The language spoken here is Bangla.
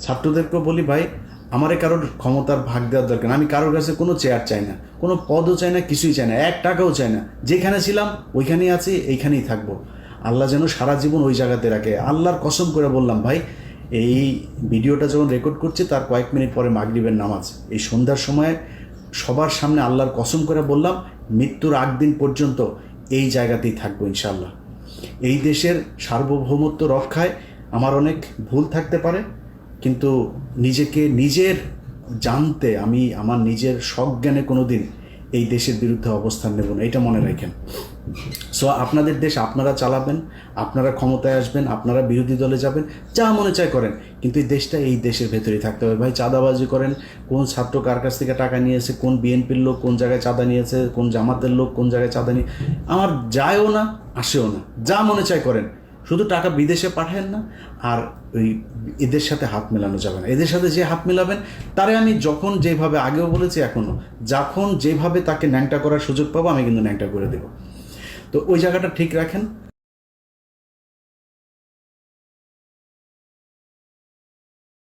ছাত্রদেরকেও বলি, ভাই আমারে কারোর ক্ষমতার ভাগ দেওয়ার দরকার না, আমি কারোর কাছে কোনো চেয়ার চাই না, কোনো পদও চাই না, কিছুই চাই না, 1 টাকাও চাই না। যেখানে ছিলাম ওইখানেই আছি, এইখানেই থাকবো। আল্লাহ যেন সারা জীবন ওই জায়গাতে রাখে। আল্লাহর কসম করে বললাম ভাই, এই ভিডিওটা যখন রেকর্ড করছি তার কয়েক মিনিট পরে মাগরিবের নামাজ, এই সন্ধ্যার সময় সবার সামনে আল্লাহর কসম করে বললাম, মৃত্যুর আগ দিন পর্যন্ত এই জায়গাতেই থাকবো ইনশাআল্লাহ। এই দেশের সার্বভৌমত্ব রক্ষায় আমার অনেক ভুল থাকতে পারে, কিন্তু নিজেকে নিজের জানতে আমি আমার নিজের সজ্ঞানে কোনো দিন এই দেশের বিরুদ্ধে অবস্থান নেব না, এটা মনে রাখেন। সো আপনাদের দেশ আপনারা চালাবেন, আপনারা ক্ষমতায় আসবেন, আপনারা বিরোধী দলে যাবেন, যা মনে চায় করেন, কিন্তু এই দেশটা এই দেশের ভেতরেই থাকতে হবে। ভাই চাঁদাবাজি করেন, কোন ছাত্র কার কাছ থেকে টাকা নিয়েছে, কোন বিএনপির লোক কোন জায়গায় চাঁদা নিয়েছে, কোন জামাতের লোক কোন জায়গায় চাঁদা নিয়ে, আমার যায়ও না আসেও না, যা মনে চায় করেন, শুধু টাকা বিদেশে পাঠান না। আর ওই এদের সাথে হাত মেলানো যাবে না। এদের সাথে যে হাত মেলাবেন তারে আমি যখন যেভাবে আগেও বলেছি এখনও, যখন যেভাবে তাকে ন্যাংটা করার সুযোগ পাবো আমি কিন্তু ন্যাংটা করে দেবো। তো ওই জায়গাটা ঠিক রাখেন।